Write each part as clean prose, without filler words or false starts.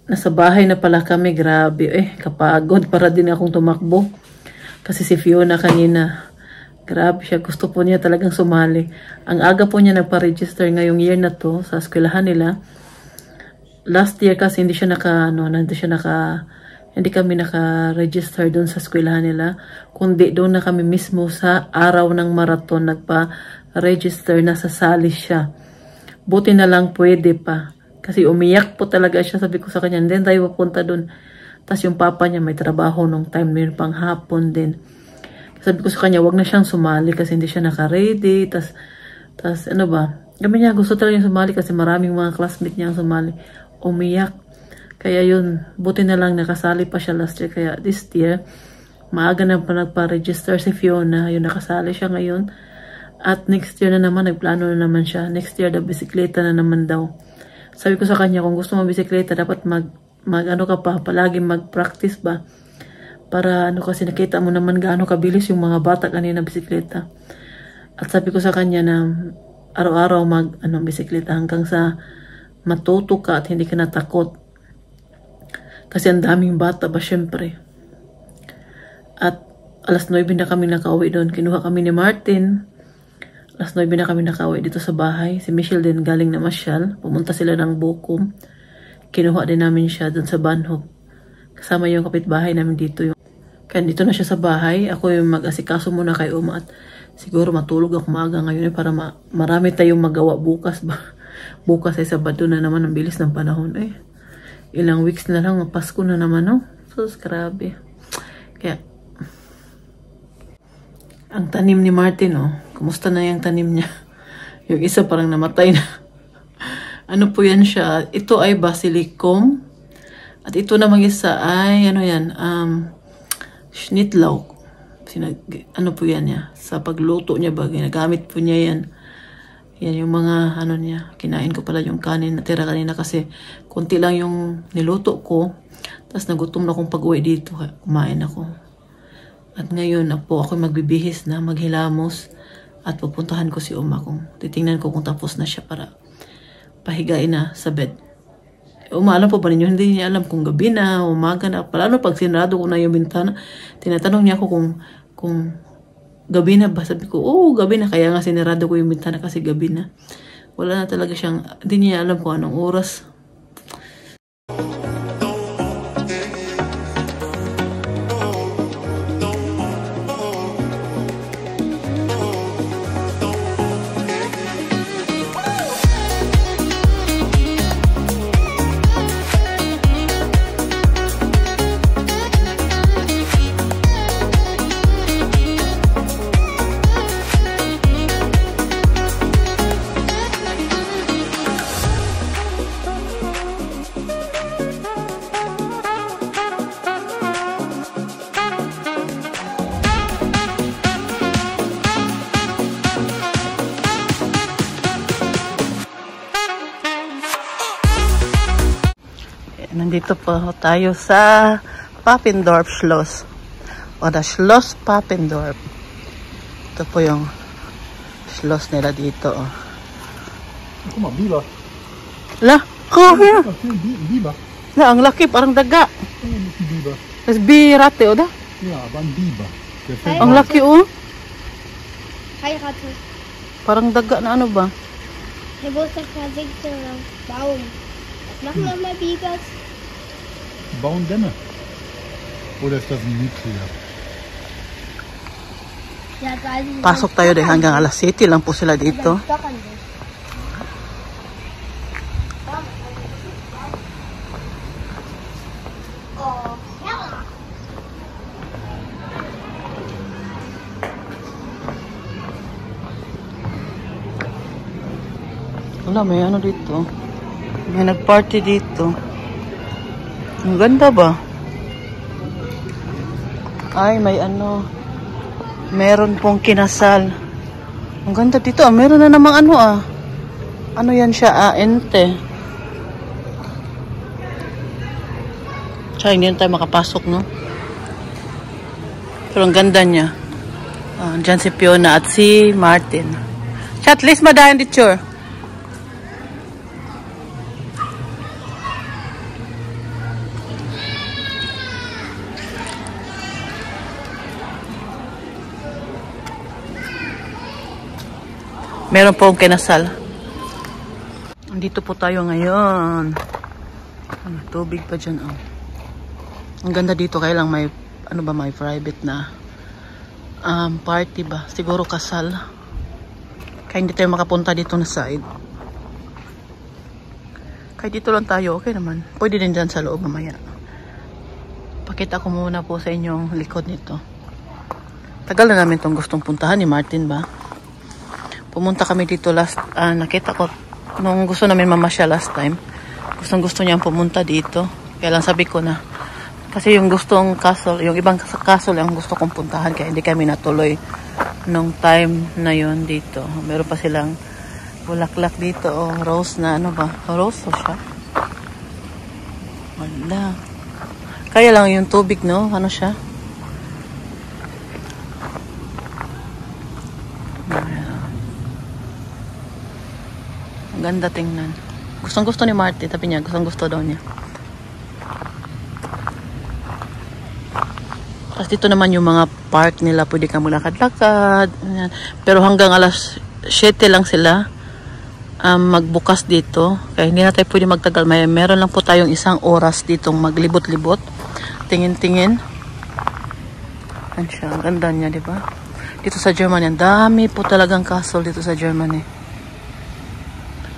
nasa bahay na pala kami, grabe kapagod para din akong tumakbo. Kasi si Fiona kanina, grabe siya, gusto po niya talagang sumali. Ang aga po niya nagpa-register ngayong year na to sa eskwelahan nila. Last year kasi hindi kami naka-register doon sa eskwelahan nila, kundi doon na kami mismo sa araw ng marathon nagpa-register na sasali siya. Buti na lang pwede pa. Kasi umiyak po talaga siya. Sabi ko sa kanya, then tayo papunta doon. Tapos yung papa niya may trabaho nung time na yun, pang hapon din. Sabi ko sa kanya, wag na siyang sumali kasi hindi siya naka-ready. Tapos ano ba? Gabi niya, gusto talaga yung sumali kasi maraming mga classmates niya ang sumali. Umiyak. Kaya yun, buti na lang nakasali pa siya last year. Kaya this year, maaga na pa nagpa-register si Fiona. Yun, nakasali siya ngayon. At next year na naman, nagplano na naman siya. Next year, bisikleta na naman daw. Sabi ko sa kanya, kung gusto mo bisikleta, dapat palagi mag-practice ba? Para kasi nakita mo naman gaano kabilis yung mga bata kanina bisikleta. At sabi ko sa kanya na araw-araw bisikleta hanggang sa matuto ka at hindi ka natakot. Kasi ang daming bata ba syempre. At alas 9 na kami nakauwi doon. Kinuha kami ni Martin. Alas 9 na kami nakauwi dito sa bahay. Si Michelle din galing na masyal. Pumunta sila ng Bukom. Kinuha din namin siya doon sa Banhop. Kasama yung kapitbahay namin dito. Kaya dito na siya sa bahay. Ako yung mag-asikaso muna kay Uma. At siguro matulog ako maaga ngayon para marami tayong magawa bukas ba. Bukas ay Sabado na naman. Ang bilis ng panahon ilang weeks na lang. Pasko na naman Sus, grabe. Kaya ang tanim ni Martin, kumusta na yung tanim niya? Yung isa parang namatay na. Ano po yan siya? Ito ay basilicum. At ito namang isa ay, schnittlauch. Ano po yan niya? Sa pagluto niya ba? Ginagamit po niya yan. Yan yung mga, niya. Kinain ko pala yung kanin natira kanina kasi konti lang yung niluto ko. Tapos nagutom na akong pag-uwi dito. Kumain ako. At ngayon ako magbibihis na, maghilamos. At pupuntahan ko si Uma kung titingnan ko kung tapos na siya para pahigain na sa bed. Uma, alam po ba ninyo? Hindi niya alam kung gabi na, umaga na. Palalo pag sinarado ko na yung bintana, tinatanong niya ako kung gabi na ba? Sabi ko, gabi na. Kaya nga sinarado ko yung bintana kasi gabi na. Wala na talaga siyang, hindi niya alam kung anong oras. Nandito po tayo sa Pappendorf Schloss. O the Schloss Pappendorf. Ito po yung Schloss nila dito. Guck mal, Biber. La, yeah. Biber. La, ang laki, parang daga. Biber. Das Birate, oder? Ja, aber ein Biber. Ang laki, Heirate. Parang daga na ano ba? Der Geburtstag versinkt im Baum. Was machen nochmal Bibers? Bauen Dämme. Oder ist das ein Nuklear? Ja, Pasok tayo dahil hanggang alas 7 lang po sila dito. Wala, may ano dito. May nag-party dito. Ang ganda ba? Ay, may ano. Meron pong kinasal. Ang ganda dito. Meron na namang ano Ano yan siya? Ente. Tsaka hindi na tayo makapasok, no? Pero ang ganda niya. Diyan si Fiona at si Martin. Chat, list madahan dito. Meron pong kinasal. Dito po tayo ngayon. Tubig pa dyan. Oh. Ang ganda dito, kaya lang may, may private na party ba? Siguro kasal. Kaya hindi tayo makapunta dito na side. Kaya dito lang tayo, okay naman. Pwede din dyan sa loob mamaya. Pakita ko muna po sa inyong likod nito. Tagal na namin itong gustong puntahan ni Martin ba? Pumunta kami dito last, nakita ko nung gusto namin mamasyal last time. Gusto niyang pumunta dito. Kaya lang sabi ko na, kasi yung gustong castle, yung ibang castle ang gusto kong puntahan, kaya hindi kami natuloy nung time na yon dito. Meron pa silang bulaklak dito, rose na, rose o siya? Wala. Kaya lang yung tubig, no? Ano siya? Ang ganda tingnan. Gustong gusto ni Marty, sabi niya, gustong gusto daw niya. Tapos dito naman yung mga park nila, pwede ka maglakad-lakad. Pero hanggang alas 7 lang sila magbukas dito. Kaya hindi na tayo pwede magtagal. Meron lang po tayong 1 oras ditong maglibot-libot. Tingin-tingin. Yan siya, ang ganda niya, di ba? Dito sa Germany, ang dami po talagang castle dito sa Germany.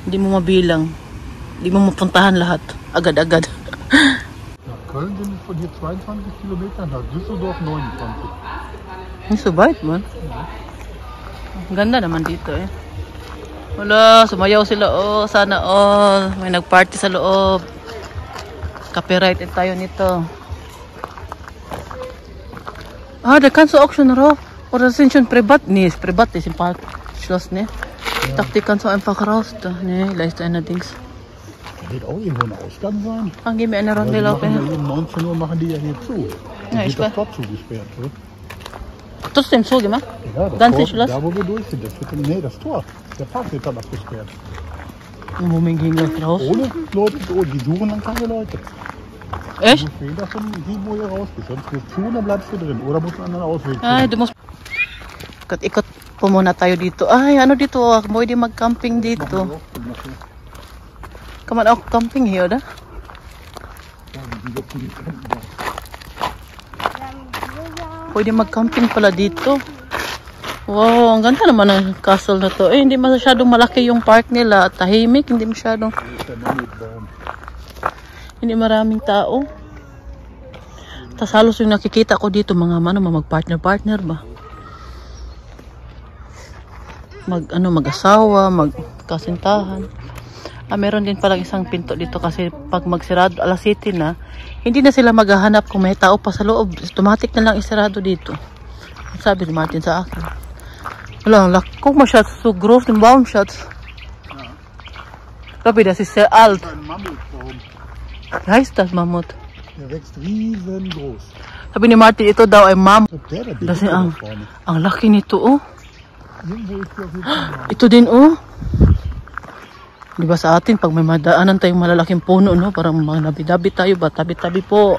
Hindi mo mabilang. Hindi mo mapuntahan lahat. Agad-agad. Nach Köln sind es von hier 22 Kilometer, nach Düsseldorf 29. Nicht so weit, man. Ang ganda naman dito eh. Wala, sumayaw sila. Oh, sana all. May nagparty sa loob. Copyright tayo nito. Da kannst du auch schon rauf. Oder sind schon privat? Nee, ist privat, ist im Parkschloss, ne? Ich dachte, die kannst du einfach raus. Da. Nee, leicht allerdings. Da wird auch irgendwo ein Ausgang sein. Dann gehen wir eine Runde laufen. Um 19 Uhr machen die ja hier zu. Ja, ich weiß. Das dort zugesperrt, oder? Trotzdem zugemacht? Ja, das Ganz Tor, Schloss? da wo wir durch sind. Das Tor. Der Park wird dann abgesperrt. Und womit gehen wir raus? Ohne Leute, die suchen dann keine Leute. Echt? Du musst davon gehen, wo ihr raus bist. Sonst wirst du und dann bleibst du drin. Oder musst du einen anderen Ausweg Ay, du musst... Ikot po muna tayo dito. Ay, ano dito? Pwede mag-camping dito. Kann man auch camping hier, oder? Pwede mag-camping pala dito. Wow, ang ganda naman ng castle na to. Hindi masyadong malaki yung park nila. Tahimik, hindi masyadong... Hindi maraming tao. Tapos halos yung nakikita ko dito, mga mag-partner-partner ba? Mag-asawa, magkasintahan. Meron din palang isang pinto dito kasi pag magsirado, alas 7 na, hindi na sila maghahanap kung may tao pa sa loob. Automatic na lang isirado dito. Sabi ni Martin sa akin. Wala, guck mal, Schatz, so groß den Baum, Schatz. Gabi, das ist sehr alt. Wie heißt das, Mammut? Der wächst riesengroß. Sabi ni Martin, ito daw ay Mammut. Kasi ang laki nito, oh. Ito din, oh. Diba sa atin, pag may madaanan tayong malalaking puno, no? Parang mga nabi-dabi tayo ba? Tabi-tabi po.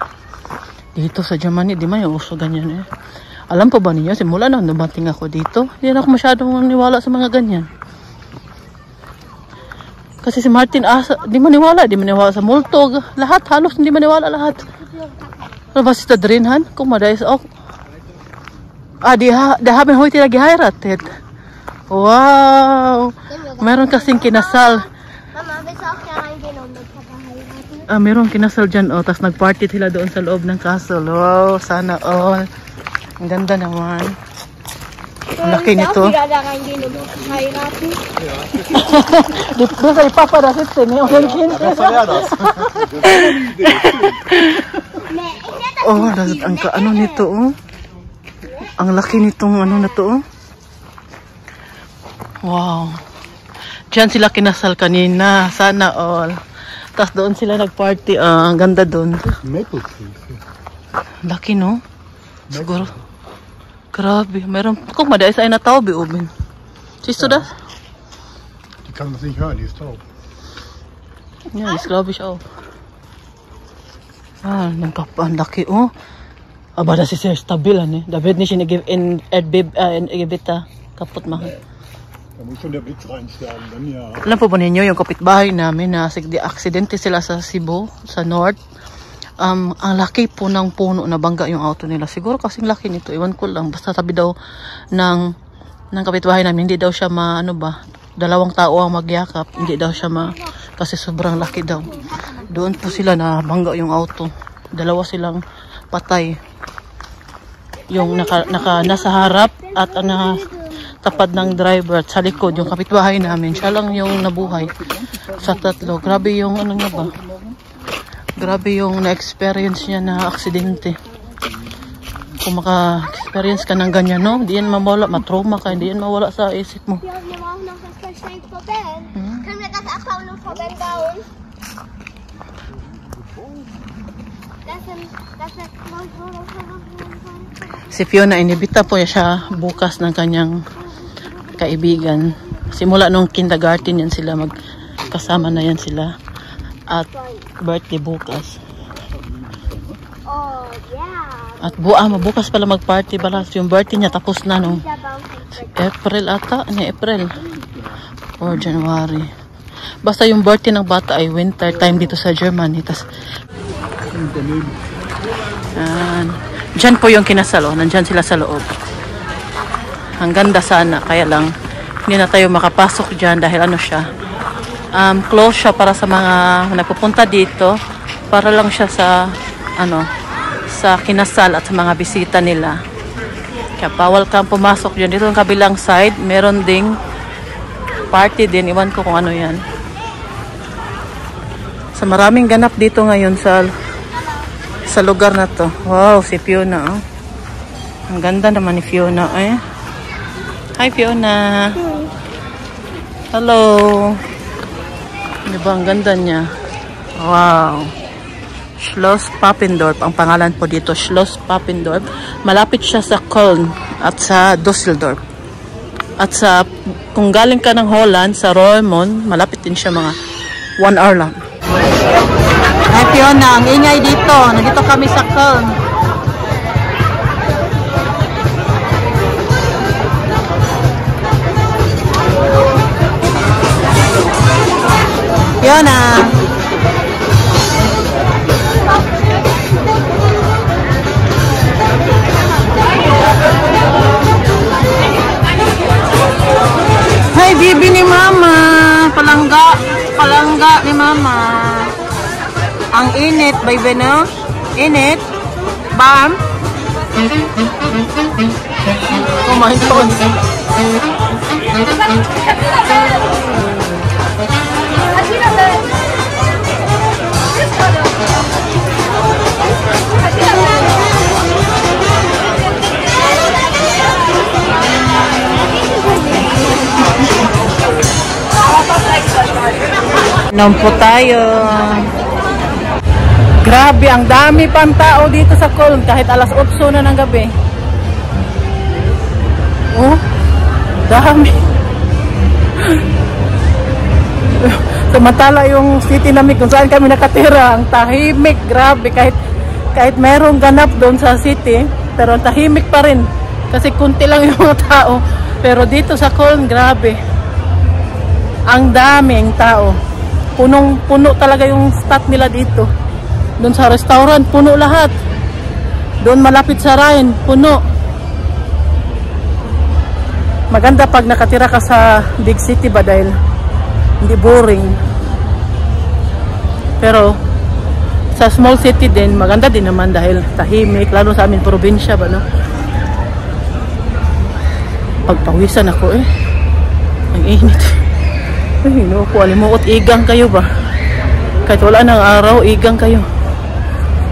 Dito sa Germany, di may uso ganyan, eh. Alam po ba ninyo, simula na dumating ako dito, hindi na ako masyadong maniwala sa mga ganyan. Kasi si Martin, di maniwala sa multog. Lahat, halos hindi maniwala lahat. Ano ba siya drin, han? Kung madayas ako. Die haben heute geheiratet. Wow! Meron kasing kinasal. Mama, willst du auch da reingehen und mit Papa heiraten? Meron kinasal dyan, oh. Tapos nagparty sila doon sa loob ng castle. Wow, sana all. Ang ganda naman. Ang laki nito. Willst du auch wieder da reingehen und mit Papa heiraten? Doon sa ipapa na sitzen, eh. Oh, ang ano nito, oh. Ang laki nitong ano na to, oh. Wow. Diyan sila kinasal kanina. Sana all. Tapos doon sila nagparty. Ang ganda doon. Laki, no? Siguro. Grabe. Meron. Guck mal, da ist eine Taube oben. Siehst du das? Die kann das nicht hören, die ist taub. Ja, das glaube ich auch. Ang laki, oh. Aber das ist sehr stabil, ne? Da wird nicht in Erdbeben kaputt machen. Da muss schon der Blitz reinschlagen, dann ja. Alam po ba ninyo yung kapitbahay namin na aksidente sila sa Cebu, sa North? Ang laki po ng puno na bangga yung auto nila. Siguro kasing laki nito. Iwan ko lang. Basta sabi daw ng kapitbahay namin, hindi daw siya dalawang tao ang magyakap. Hindi daw siya kasi sobrang laki daw. Doon po sila na bangga yung auto. Dalawa silang patay. Yung nasa harap at tapad ng driver at sa likod yung kapitbahay namin. Siya lang yung nabuhay sa tatlo. Grabe yung niya ba? Grabe yung na-experience niya na aksidente. Kung maka-experience ka ng ganyan, no? Hindi yan mawala, matrauma ka, hindi yan mawala sa isip mo. Si Fiona, inibita po siya bukas ng kanyang kaibigan. Simula nung kindergarten yan sila, magkasama na yan sila. At birthday bukas. Oh, yeah. At bukas pala mag-party balas. Yung birthday niya tapos na nung April ata. April or January. Basta yung birthday ng bata ay winter time dito sa Germany. Diyan po yung kinasal. Nandyan sila sa loob. Ang ganda sana. Kaya lang hindi na tayo makapasok dyan dahil siya. Close siya para sa mga nagpupunta dito. Para lang siya sa sa kinasal at sa mga bisita nila. Kaya bawal kang pumasok dyan. Dito ang kabilang side, meron ding party din. Iwan ko kung ano yan. Sa maraming ganap dito ngayon sa lugar na to. Wow, si Fiona. Oh. Ang ganda naman ni Fiona. Hi Fiona. Hello. Diba ang ganda niya? Wow. Schloss Pappendorf. Ang pangalan po dito, Schloss Pappendorf. Malapit siya sa Köln at sa Düsseldorf. At kung galing ka ng Holland, sa Roermond, malapit din siya mga 1 hour lang. Hi Fiona, ang ingay dito. Nandito kami sa Köln. Fiona. Hi, bibi ni Mama. Palangga ni Mama. Ang init, baby, no? Init. Bam. Oh my God. Inom po tayo. Grabe, ang dami pang tao dito sa Köln kahit alas 8 na ng gabi. Oh, dami. Samantala yung city namin kung saan kami nakatira, ang tahimik, grabe. Kahit merong ganap doon sa city, pero ang tahimik pa rin. Kasi kunti lang yung mga tao. Pero dito sa Köln, grabe. Ang daming tao. Punong-puno talaga yung stat nila dito. Doon sa restaurant, puno lahat. Doon malapit sa Rhine, puno. Maganda pag nakatira ka sa big city ba dahil hindi boring. Pero sa small city din, maganda din naman dahil tahimik. Lalo sa amin, probinsya ba, no? Pagpawisan ako Ang init. Ay, no, alimuot, igang kayo ba? Kahit wala ng araw, igang kayo.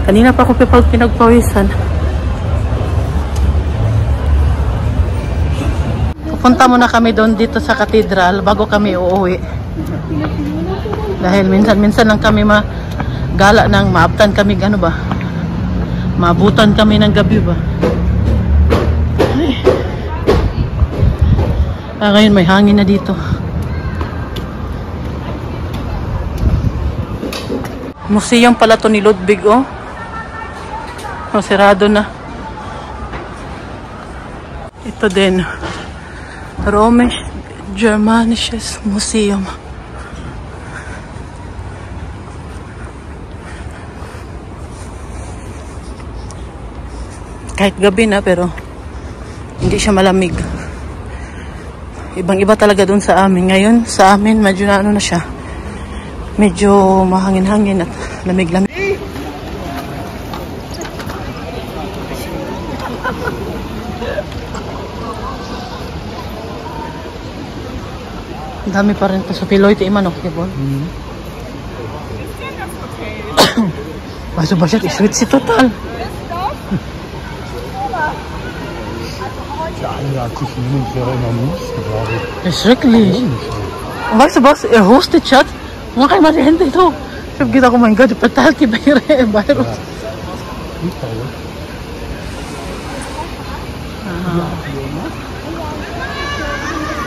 Kanina pa ako pinagpawisan. Pupunta muna kami doon dito sa katedral bago kami uuwi. Dahil minsan lang kami gala ng maabtan kami, maabutan kami ng gabi ba. Ngayon may hangin na dito. Museum pala to ni Ludwig, sirado na. Ito din. Germanisches Museum. Kahit gabi na, pero hindi siya malamig. Ibang-iba talaga doon sa amin. Ngayon, sa amin, medyo na ano na siya. Medyo mahangin-hangin at lamig-lamig. Ang dami pa rin ito. So, Piloy, ito imanok, diba? Baso ba siya? Iswit si total. Ja, als ich Ihnen wäre immer am liebsten, glaube ich. Das ist schrecklich. Und weißt du was? Er hostet, Schatz. Mach einmal die Hände ito. Ich hab gedacht, oh mein Gott, patalt die Virus.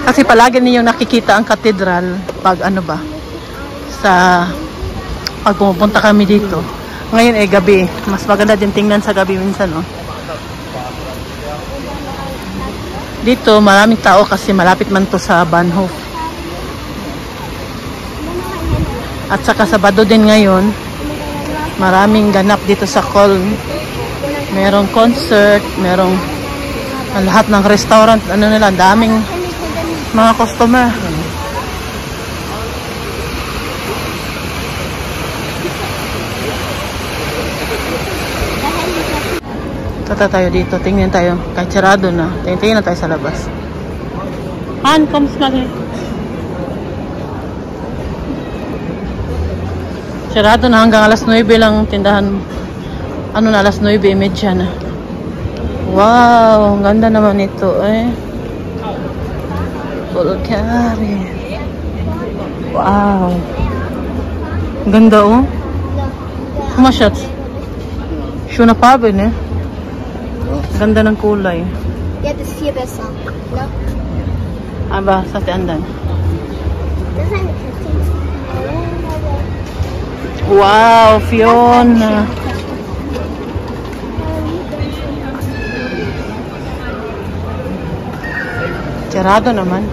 Kasi palagi niyo nakikita ang katedral pag ano ba, sa pag pumupunta kami dito. Ngayon ay gabi. Mas maganda din tingnan sa gabi minsan, no? Dito maraming tao kasi malapit man to sa Bahnhof. At saka Sabado din ngayon, maraming ganap dito sa Köln. Merong concert, merong lahat ng restaurant, ano nila, daming mga customer. Tata tayo dito, tingnan tayo. Kahit sarado na, tingnan na tayo sa labas. Han, come smell it. Sarado na hanggang alas 9 lang tindahan. Ano na, alas 9:30 na. Wow, ang ganda naman ito eh. Bulgari. Wow. Ang ganda oh. Kumasyat. Siya na pa ba eh. Ganda ng kulay. Ja, das ist viel besser. Ne? Aba, sa tiandan. Das ist eine Katze. Wow, Fiona. Sarado naman.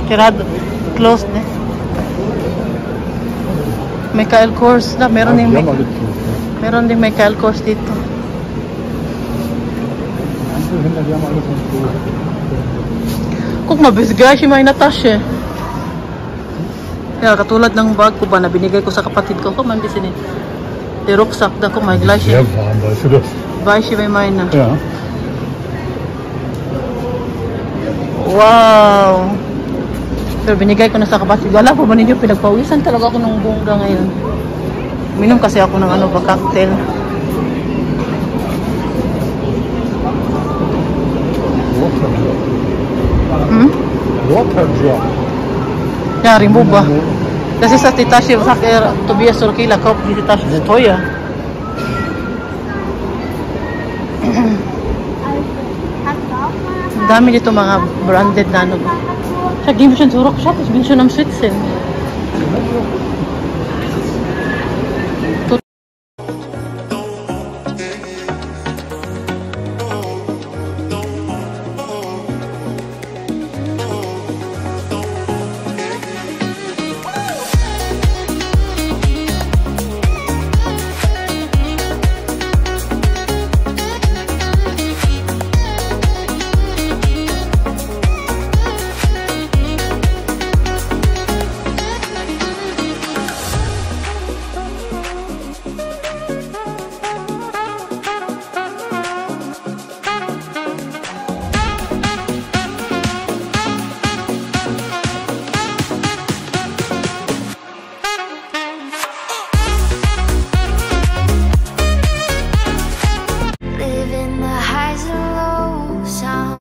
Sarado. Closed na. May Kyle course na. Meron din may... Meron din may Kyle course dito. Kung mabisga siya may Natasha. Kaya katulad ng bag ko ba na binigay ko sa kapatid ko. Kung mabis din. Di rucksack na ko may glass siya. Bay siya may na. Ja. Wow! Pero binigay ko na sa kapatid. Wala po ba ninyo? Pinagpawisan talaga ako ng bongga ngayon. Minom kasi ako ng ano ba, cocktail. Water drop. Ja, remove ba? Das ist die Tasche, sagt Tobias Sorkila, kauft diese Tasche, das ist teuer. Ang dami dito mga branded na ano ba. Siya, gawin mo siya turok siya, tapos bin siya ng Switzerland.